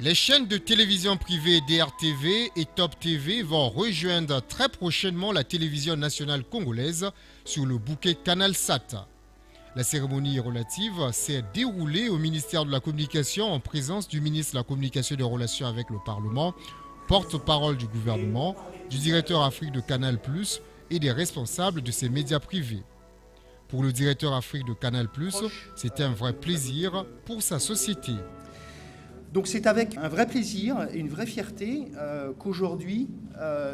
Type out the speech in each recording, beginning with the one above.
Les chaînes de télévision privée DRTV et Top TV vont rejoindre très prochainement la télévision nationale congolaise sur le bouquet CanalSat. La cérémonie relative s'est déroulée au ministère de la Communication en présence du ministre de la Communication et des Relations avec le Parlement, porte-parole du gouvernement, du directeur Afrique de Canal+, et des responsables de ces médias privés. Pour le directeur Afrique de Canal+, c'est un vrai plaisir pour sa société. Donc c'est avec un vrai plaisir et une vraie fierté qu'aujourd'hui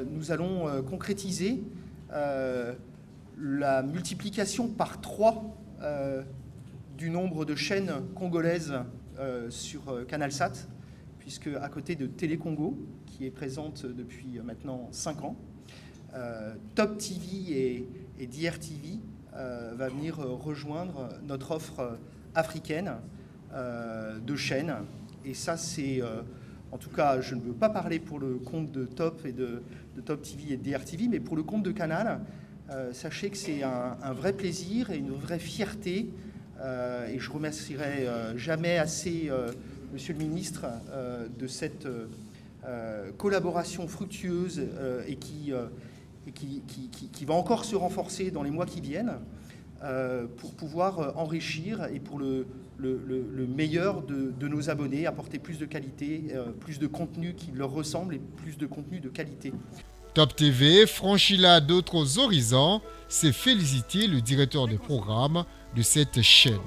nous allons concrétiser la multiplication par 3 du nombre de chaînes congolaises sur CanalSat, puisque à côté de Télé Congo, qui est présente depuis maintenant 5 ans, Top TV et DRTV va venir rejoindre notre offre africaine de chaînes. Et ça, c'est, en tout cas, je ne veux pas parler pour le compte de Top et de Top TV et de DRTV, mais pour le compte de Canal, sachez que c'est un vrai plaisir et une vraie fierté. Et je remercierai jamais assez Monsieur le Ministre de cette collaboration fructueuse et qui va encore se renforcer dans les mois qui viennent pour pouvoir enrichir et pour le meilleur de nos abonnés, apporter plus de qualité, plus de contenu qui leur ressemble et plus de contenu de qualité. Top TV franchit là d'autres horizons, c'est féliciter le directeur des programmes de cette chaîne.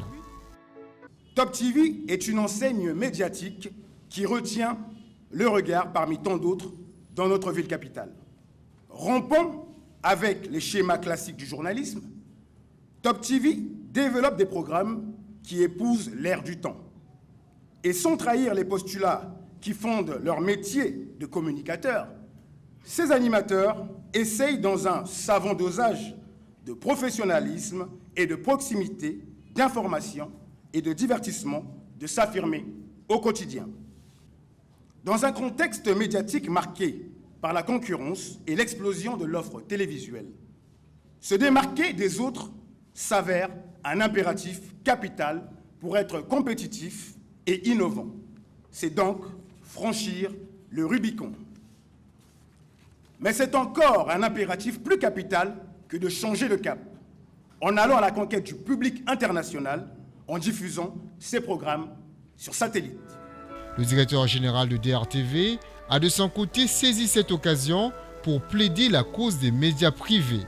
Top TV est une enseigne médiatique qui retient le regard parmi tant d'autres dans notre ville capitale. Rompant avec les schémas classiques du journalisme, Top TV développe des programmes qui épousent l'ère du temps. Et sans trahir les postulats qui fondent leur métier de communicateur, ces animateurs essayent dans un savant dosage de professionnalisme et de proximité, d'information et de divertissement de s'affirmer au quotidien. Dans un contexte médiatique marqué par la concurrence et l'explosion de l'offre télévisuelle, se démarquer des autres s'avère un impératif capital pour être compétitif et innovant. C'est donc franchir le Rubicon. Mais c'est encore un impératif plus capital que de changer de cap, en allant à la conquête du public international, en diffusant ces programmes sur satellite. Le directeur général de DRTV a de son côté saisi cette occasion pour plaider la cause des médias privés.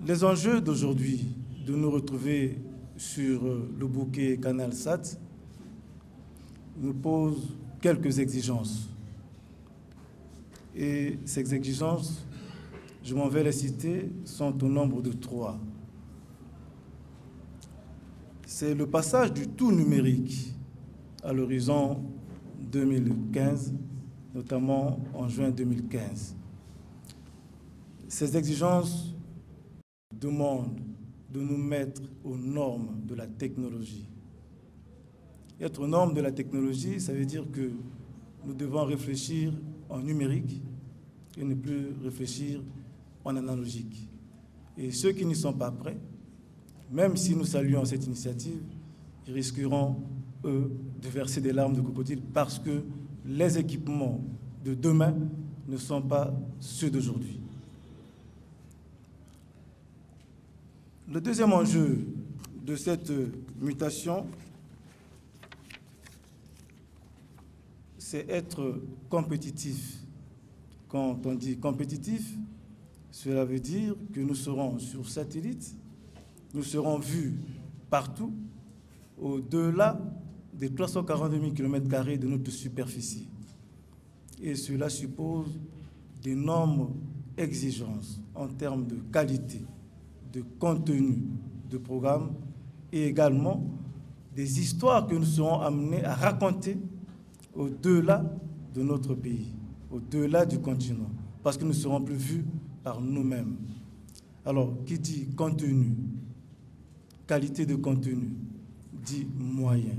Les enjeux d'aujourd'hui, de nous retrouver sur le bouquet CanalSat, nous posent quelques exigences. Et ces exigences, je m'en vais les citer, sont au nombre de 3. C'est le passage du tout numérique à l'horizon 2015, notamment en juin 2015. Ces exigences demandent de nous mettre aux normes de la technologie. Être aux normes de la technologie, ça veut dire que nous devons réfléchir en numérique et ne plus réfléchir en analogique. Et ceux qui n'y sont pas prêts, même si nous saluons cette initiative, ils risqueront, eux, de verser des larmes de crocodile parce que les équipements de demain ne sont pas ceux d'aujourd'hui. Le deuxième enjeu de cette mutation, c'est être compétitif. Quand on dit compétitif, cela veut dire que nous serons sur satellite, nous serons vus partout, au-delà des 342 000 km² de notre superficie. Et cela suppose d'énormes exigences en termes de qualité, de contenu de programme et également des histoires que nous serons amenés à raconter au-delà de notre pays, au-delà du continent, parce que nous ne serons plus vus par nous-mêmes. Alors, qui dit contenu, qualité de contenu, dit moyen.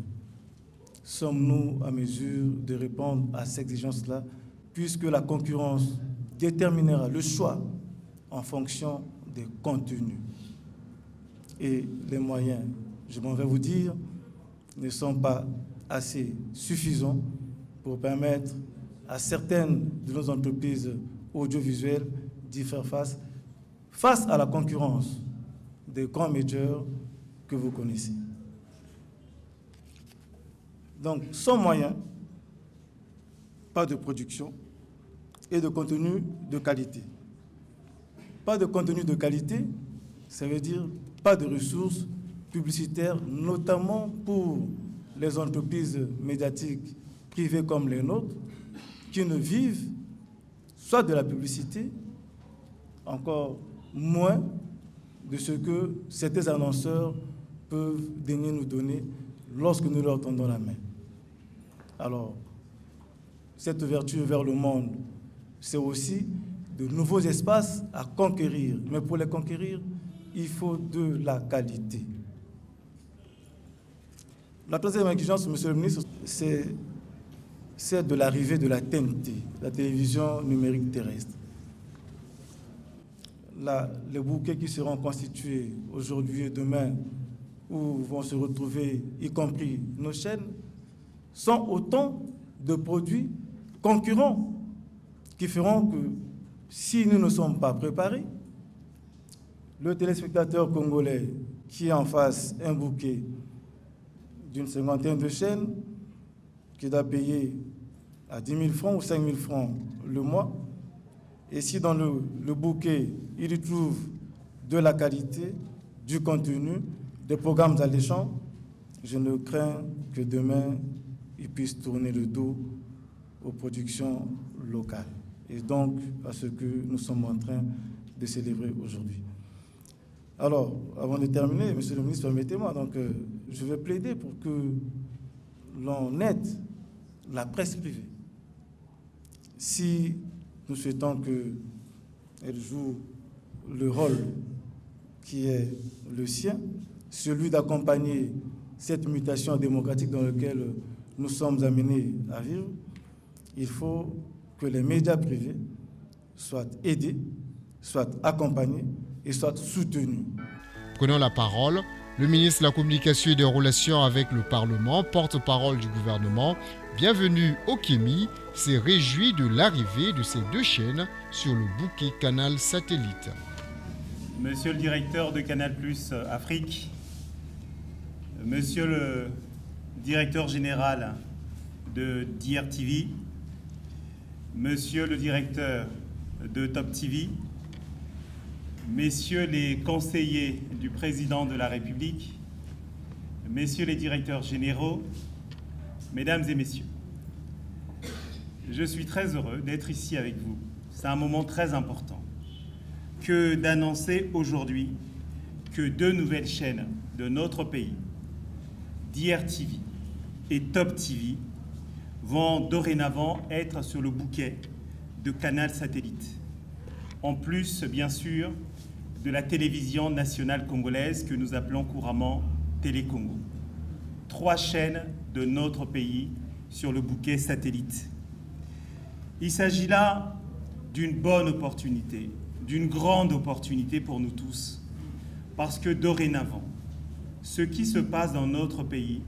Sommes-nous à mesure de répondre à ces exigences-là, puisque la concurrence déterminera le choix en fonction des contenus. Et les moyens, je m'en vais vous dire, ne sont pas assez suffisants pour permettre à certaines de nos entreprises audiovisuelles d'y faire face à la concurrence des grands majors que vous connaissez. Donc, sans moyens, pas de production et de contenu de qualité. Pas de contenu de qualité, ça veut dire pas de ressources publicitaires, notamment pour les entreprises médiatiques privées comme les nôtres, qui ne vivent soit de la publicité, encore moins de ce que certains annonceurs peuvent daigner nous donner lorsque nous leur tendons la main. Alors, cette ouverture vers le monde, c'est aussi de nouveaux espaces à conquérir. Mais pour les conquérir, il faut de la qualité. La troisième exigence, Monsieur le ministre, c'est de l'arrivée de la TNT, la télévision numérique terrestre. Les bouquets qui seront constitués aujourd'hui et demain, où vont se retrouver, y compris nos chaînes, sont autant de produits concurrents qui feront que, si nous ne sommes pas préparés, le téléspectateur congolais qui a en face un bouquet d'une cinquantaine de chaînes, qui doit payer à 10 000 francs ou 5 000 francs le mois, et si dans le bouquet, il y trouve de la qualité, du contenu, des programmes alléchants, je ne crains que demain, il puisse tourner le dos aux productions locales, et donc à ce que nous sommes en train de célébrer aujourd'hui. Alors, avant de terminer, Monsieur le ministre, permettez-moi, je vais plaider pour que l'on aide la presse privée. Si nous souhaitons qu'elle joue le rôle qui est le sien, celui d'accompagner cette mutation démocratique dans laquelle nous sommes amenés à vivre, il faut que les médias privés soient aidés, soient accompagnés et soient soutenus. Prenant la parole, le ministre de la Communication et des Relations avec le Parlement, porte-parole du gouvernement, bienvenue au Kémi, s'est réjoui de l'arrivée de ces deux chaînes sur le bouquet Canal Satellite. Monsieur le directeur de Canal+ Afrique, Monsieur le directeur général de DRTV, Monsieur le directeur de Top TV, Messieurs les conseillers du président de la République, Messieurs les directeurs généraux, Mesdames et Messieurs, je suis très heureux d'être ici avec vous. C'est un moment très important que d'annoncer aujourd'hui que deux nouvelles chaînes de notre pays, DRTV et Top TV, vont dorénavant être sur le bouquet de Canal Satellite. En plus, bien sûr, de la télévision nationale congolaise que nous appelons couramment Télécongo. 3 chaînes de notre pays sur le bouquet satellite. Il s'agit là d'une bonne opportunité, d'une grande opportunité pour nous tous, parce que dorénavant, ce qui se passe dans notre pays,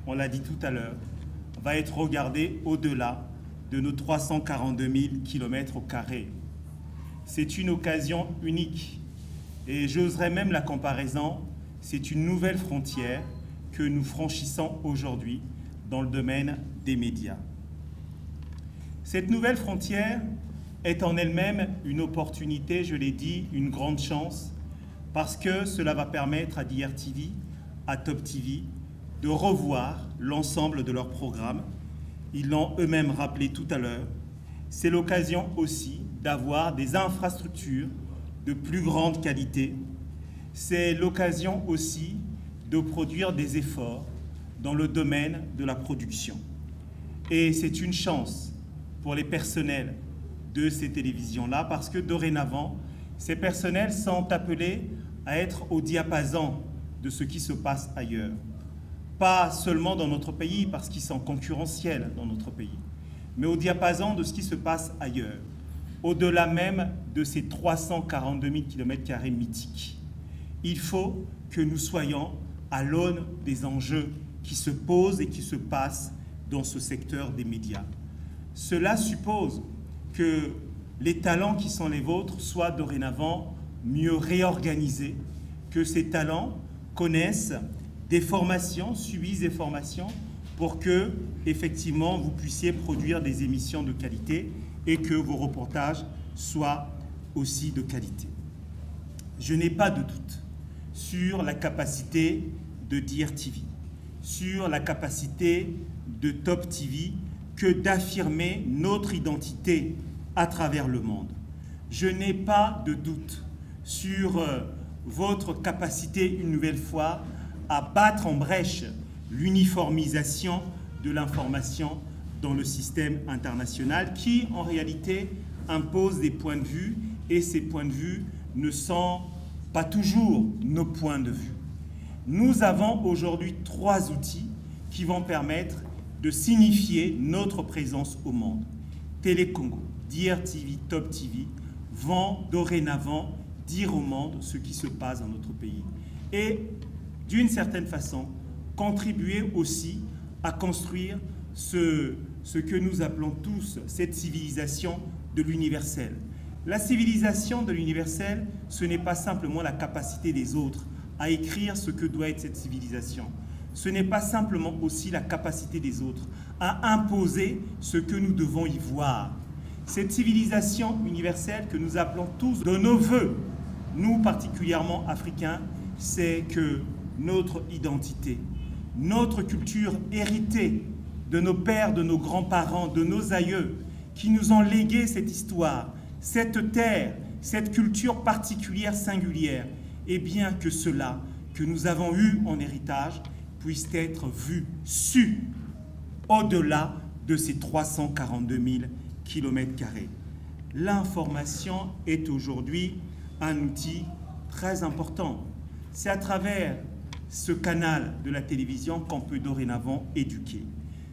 on l'a dit tout à l'heure, va être regardé au-delà de nos 342 000 km². C'est une occasion unique. Et j'oserais même la comparaison, c'est une nouvelle frontière que nous franchissons aujourd'hui dans le domaine des médias. Cette nouvelle frontière est en elle-même une opportunité, je l'ai dit, une grande chance, parce que cela va permettre à DRTV, à Top TV, de revoir l'ensemble de leurs programmes. Ils l'ont eux-mêmes rappelé tout à l'heure. C'est l'occasion aussi d'avoir des infrastructures de plus grande qualité. C'est l'occasion aussi de produire des efforts dans le domaine de la production. Et c'est une chance pour les personnels de ces télévisions-là, parce que dorénavant, ces personnels sont appelés à être au diapason de ce qui se passe ailleurs. Pas seulement dans notre pays, parce qu'ils sont concurrentiels dans notre pays, mais au diapason de ce qui se passe ailleurs, au-delà même de ces 342 000 km² mythiques. Il faut que nous soyons à l'aune des enjeux qui se posent et qui se passent dans ce secteur des médias. cela suppose que les talents qui sont les vôtres soient dorénavant mieux réorganisés, que ces talents connaissent des formations, subissent des formations pour que, effectivement, vous puissiez produire des émissions de qualité et que vos reportages soient aussi de qualité. Je n'ai pas de doute sur la capacité de DRTV, sur la capacité de Top TV que d'affirmer notre identité à travers le monde. Je n'ai pas de doute sur votre capacité, une nouvelle fois, à battre en brèche l'uniformisation de l'information dans le système international qui, en réalité, impose des points de vue et ces points de vue ne sont pas toujours nos points de vue. Nous avons aujourd'hui 3 outils qui vont permettre de signifier notre présence au monde. Télécongo, DRTV, Top TV vont dorénavant dire au monde ce qui se passe dans notre pays et, d'une certaine façon, contribuer aussi à construire ce que nous appelons tous cette civilisation de l'universel. La civilisation de l'universel, ce n'est pas simplement la capacité des autres à écrire ce que doit être cette civilisation. Ce n'est pas simplement aussi la capacité des autres à imposer ce que nous devons y voir. Cette civilisation universelle que nous appelons tous de nos voeux, nous particulièrement africains, c'est que notre identité, notre culture héritée de nos pères, de nos grands-parents, de nos aïeux, qui nous ont légué cette histoire, cette terre, cette culture particulière, singulière, et bien que cela que nous avons eu en héritage puisse être vu, su, au-delà de ces 342 000 km². L'information est aujourd'hui un outil très important. C'est à travers ce canal de la télévision qu'on peut dorénavant éduquer.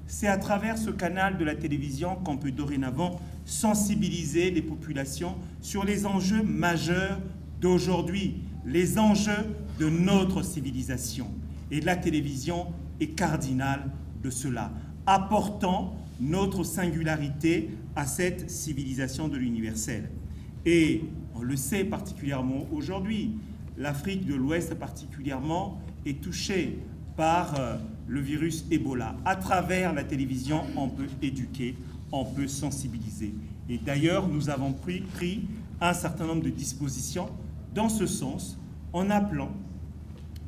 C'est à travers ce canal de la télévision qu'on peut dorénavant sensibiliser les populations sur les enjeux majeurs d'aujourd'hui, les enjeux de notre civilisation. Et la télévision est cardinale de cela, apportant notre singularité à cette civilisation de l'universel. Et on le sait particulièrement aujourd'hui, l'Afrique de l'Ouest particulièrement est touchée par le virus Ebola. À travers la télévision, on peut éduquer, on peut sensibiliser. Et d'ailleurs, nous avons pris un certain nombre de dispositions dans ce sens, en appelant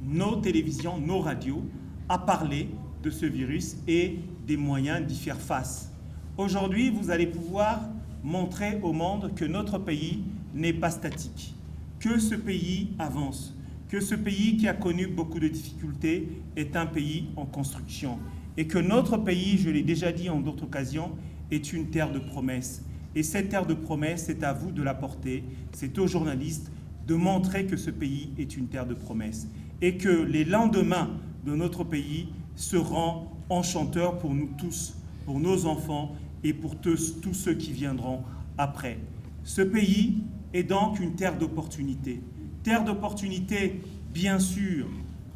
nos télévisions, nos radios, à parler de ce virus et des moyens d'y faire face. Aujourd'hui, vous allez pouvoir montrer au monde que notre pays n'est pas statique, que ce pays avance, que ce pays qui a connu beaucoup de difficultés est un pays en construction et que notre pays, je l'ai déjà dit en d'autres occasions, est une terre de promesses. Et cette terre de promesses, c'est à vous de la porter, c'est aux journalistes de montrer que ce pays est une terre de promesses et que les lendemains de notre pays seront enchanteurs pour nous tous, pour nos enfants et pour tous ceux qui viendront après. Ce pays est donc une terre d'opportunité. Terre d'opportunité, bien sûr,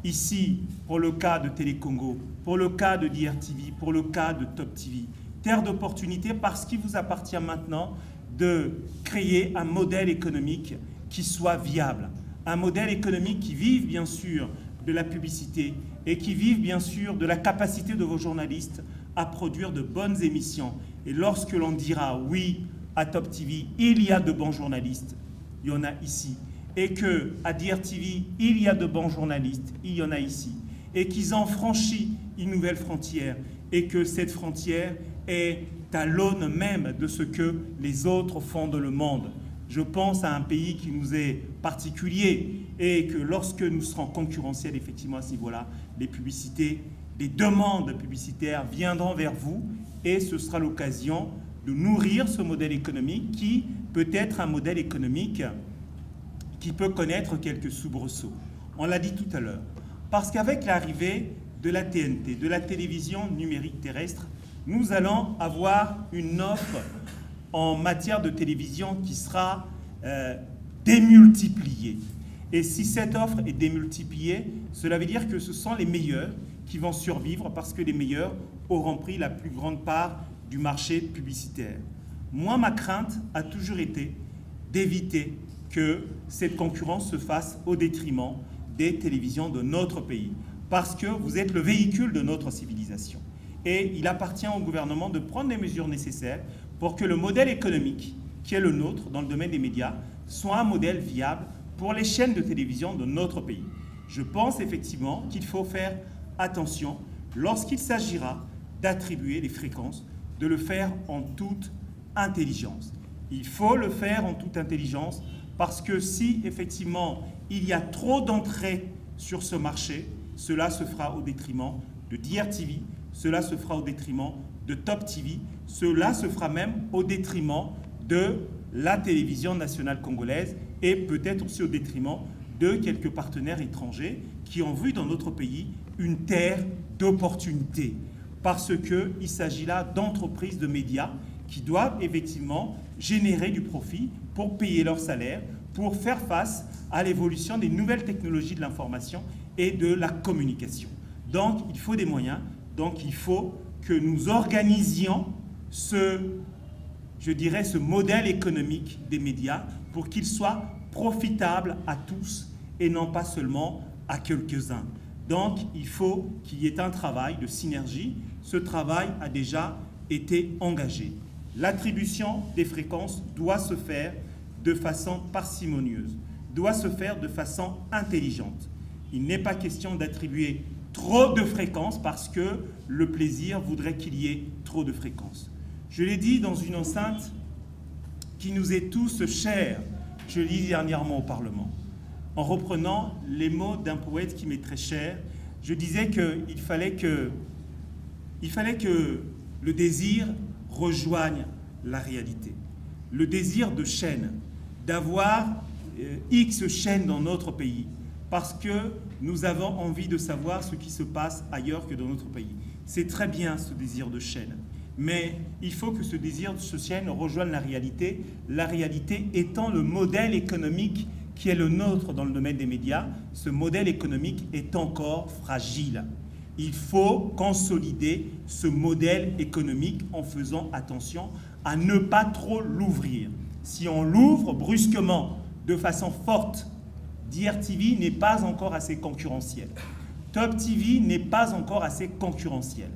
ici, pour le cas de Télécongo, pour le cas de DRTV, pour le cas de Top TV. Terre d'opportunité parce qu'il vous appartient maintenant de créer un modèle économique qui soit viable. Un modèle économique qui vive, bien sûr, de la publicité et qui vive, bien sûr, de la capacité de vos journalistes à produire de bonnes émissions. Et lorsque l'on dira oui à Top TV, il y a de bons journalistes, il y en a ici. Et qu'à DRTV, il y a de bons journalistes, il y en a ici. Et qu'ils ont franchi une nouvelle frontière. Et que cette frontière est à l'aune même de ce que les autres font dans le monde. Je pense à un pays qui nous est particulier et que lorsque nous serons concurrentiels, effectivement, à ce niveau-là, les publicités, les demandes publicitaires viendront vers vous et ce sera l'occasion de nourrir ce modèle économique qui peut être un modèle économique qui peut connaître quelques soubresauts. On l'a dit tout à l'heure. Parce qu'avec l'arrivée de la TNT, de la télévision numérique terrestre, nous allons avoir une offre en matière de télévision qui sera démultipliée. Et si cette offre est démultipliée, cela veut dire que ce sont les meilleurs qui vont survivre parce que les meilleurs auront pris la plus grande part du marché publicitaire. Moi, ma crainte a toujours été d'éviter que cette concurrence se fasse au détriment des télévisions de notre pays, parce que vous êtes le véhicule de notre civilisation. Et il appartient au gouvernement de prendre les mesures nécessaires pour que le modèle économique qui est le nôtre dans le domaine des médias soit un modèle viable pour les chaînes de télévision de notre pays. Je pense effectivement qu'il faut faire attention lorsqu'il s'agira d'attribuer les fréquences, de le faire en toute intelligence. Il faut le faire en toute intelligence parce que si effectivement il y a trop d'entrées sur ce marché, cela se fera au détriment de DRTV, cela se fera au détriment de Top TV, cela se fera même au détriment de la télévision nationale congolaise et peut-être aussi au détriment de quelques partenaires étrangers qui ont vu dans notre pays une terre d'opportunités. Parce qu'il s'agit là d'entreprises de médias qui doivent effectivement générer du profit pour payer leurs salaires, pour faire face à l'évolution des nouvelles technologies de l'information et de la communication. Donc, il faut des moyens. Donc, il faut que nous organisions ce modèle économique des médias pour qu'il soit profitable à tous et non pas seulement à quelques-uns. Donc, il faut qu'il y ait un travail de synergie. Ce travail a déjà été engagé. L'attribution des fréquences doit se faire de façon parcimonieuse, doit se faire de façon intelligente. Il n'est pas question d'attribuer trop de fréquences parce que le plaisir voudrait qu'il y ait trop de fréquences. Je l'ai dit dans une enceinte qui nous est tous chère, je l'ai dit dernièrement au Parlement, en reprenant les mots d'un poète qui m'est très cher. Je disais qu'il fallait que le désir rejoigne la réalité. Le désir de chaîne, d'avoir X chaînes dans notre pays, parce que nous avons envie de savoir ce qui se passe ailleurs que dans notre pays. C'est très bien ce désir de chaîne, mais il faut que ce désir de chaîne rejoigne la réalité étant le modèle économique qui est le nôtre dans le domaine des médias. Ce modèle économique est encore fragile. Il faut consolider ce modèle économique en faisant attention à ne pas trop l'ouvrir. Si on l'ouvre brusquement, de façon forte, DRTV n'est pas encore assez concurrentiel. Top TV n'est pas encore assez concurrentiel.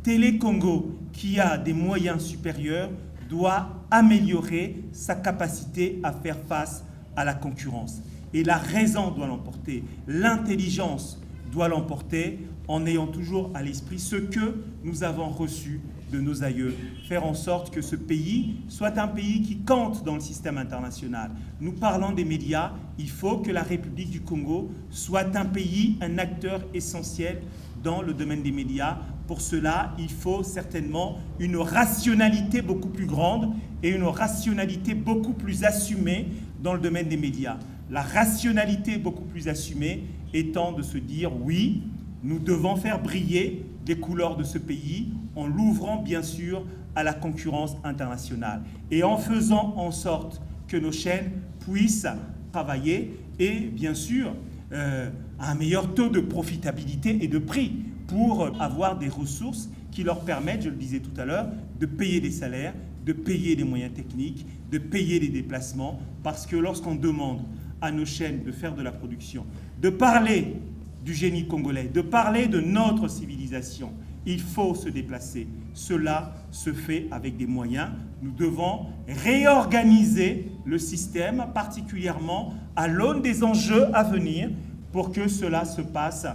Télé Congo, qui a des moyens supérieurs, doit améliorer sa capacité à faire face à la concurrence. Et la raison doit l'emporter, l'intelligence doit l'emporter en ayant toujours à l'esprit ce que nous avons reçu de nos aïeux, faire en sorte que ce pays soit un pays qui compte dans le système international. Nous parlons des médias, il faut que la République du Congo soit un pays, un acteur essentiel dans le domaine des médias. Pour cela, il faut certainement une rationalité beaucoup plus grande et une rationalité beaucoup plus assumée dans le domaine des médias. La rationalité beaucoup plus assumée étant de se dire oui, nous devons faire briller les couleurs de ce pays en l'ouvrant bien sûr à la concurrence internationale et en faisant en sorte que nos chaînes puissent travailler et bien sûr à un meilleur taux de profitabilité et de prix pour avoir des ressources qui leur permettent, je le disais tout à l'heure, de payer des salaires, de payer les moyens techniques, de payer les déplacements, parce que lorsqu'on demande à nos chaînes de faire de la production, de parler du génie congolais, de parler de notre civilisation, il faut se déplacer. Cela se fait avec des moyens. Nous devons réorganiser le système, particulièrement à l'aune des enjeux à venir, pour que cela se passe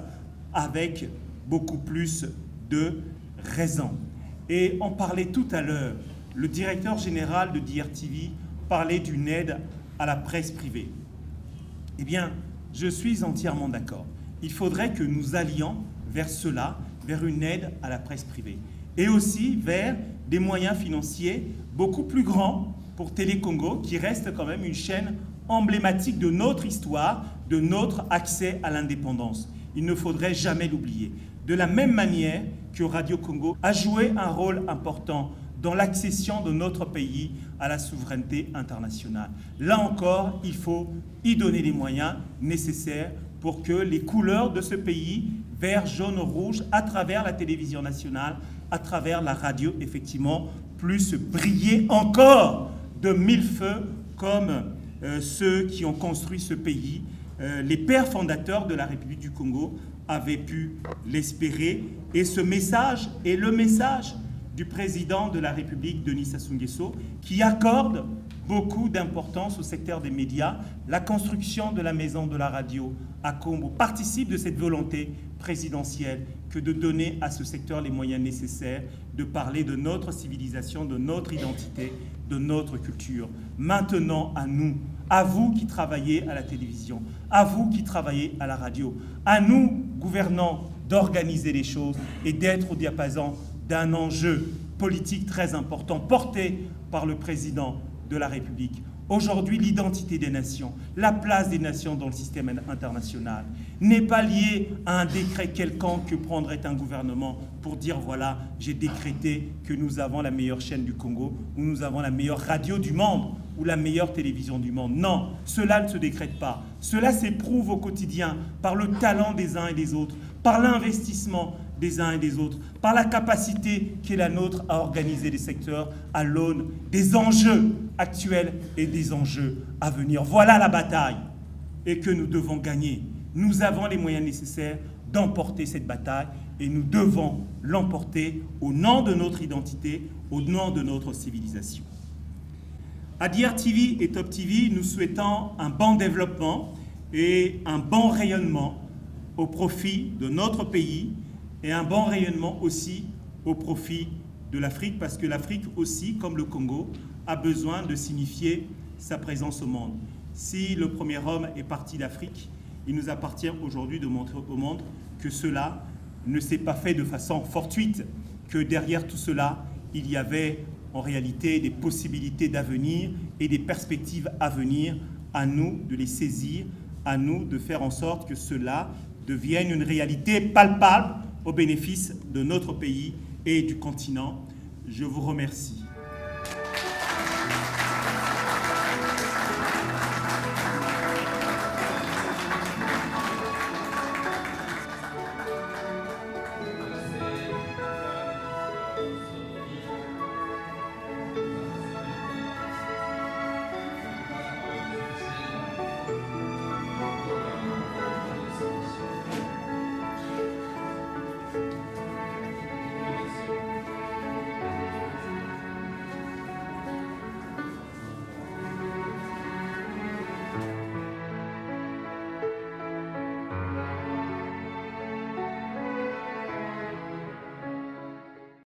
avec beaucoup plus de raison. Et on parlait tout à l'heure, le directeur général de DRTV parlait d'une aide à la presse privée. Eh bien, je suis entièrement d'accord. Il faudrait que nous allions vers cela, vers une aide à la presse privée. Et aussi vers des moyens financiers beaucoup plus grands pour Télé Congo, qui reste quand même une chaîne emblématique de notre histoire, de notre accès à l'indépendance. Il ne faudrait jamais l'oublier. De la même manière que Radio Congo a joué un rôle important dans l'accession de notre pays à la souveraineté internationale. Là encore, il faut y donner les moyens nécessaires pour que les couleurs de ce pays, vert, jaune, rouge, à travers la télévision nationale, à travers la radio, effectivement, puissent briller encore de mille feux comme ceux qui ont construit ce pays, les pères fondateurs de la République du Congo avaient pu l'espérer. Et ce message est le message du président de la République, Denis Sassou Nguesso, qui accorde beaucoup d'importance au secteur des médias. La construction de la maison de la radio à Kombo participe de cette volonté présidentielle que de donner à ce secteur les moyens nécessaires de parler de notre civilisation, de notre identité, de notre culture. Maintenant, à nous, à vous qui travaillez à la télévision, à vous qui travaillez à la radio, à nous, gouvernants, d'organiser les choses et d'être au diapason d'un enjeu politique très important porté par le président de la République. Aujourd'hui, l'identité des nations, la place des nations dans le système international n'est pas liée à un décret quelconque que prendrait un gouvernement pour dire voilà, j'ai décrété que nous avons la meilleure chaîne du Congo, ou nous avons la meilleure radio du monde, ou la meilleure télévision du monde. Non, cela ne se décrète pas. Cela s'éprouve au quotidien par le talent des uns et des autres, par l'investissement des uns et des autres, par la capacité qui est la nôtre à organiser les secteurs à l'aune des enjeux actuels et des enjeux à venir. Voilà la bataille et que nous devons gagner. Nous avons les moyens nécessaires d'emporter cette bataille et nous devons l'emporter au nom de notre identité, au nom de notre civilisation. À DRTV et Top TV, nous souhaitons un bon développement et un bon rayonnement au profit de notre pays et un bon rayonnement aussi au profit de l'Afrique, parce que l'Afrique aussi, comme le Congo, a besoin de signifier sa présence au monde. Si le premier homme est parti d'Afrique, il nous appartient aujourd'hui de montrer au monde que cela ne s'est pas fait de façon fortuite, que derrière tout cela, il y avait en réalité des possibilités d'avenir et des perspectives à venir, à nous de les saisir, à nous de faire en sorte que cela devienne une réalité palpable au bénéfice de notre pays et du continent. Je vous remercie.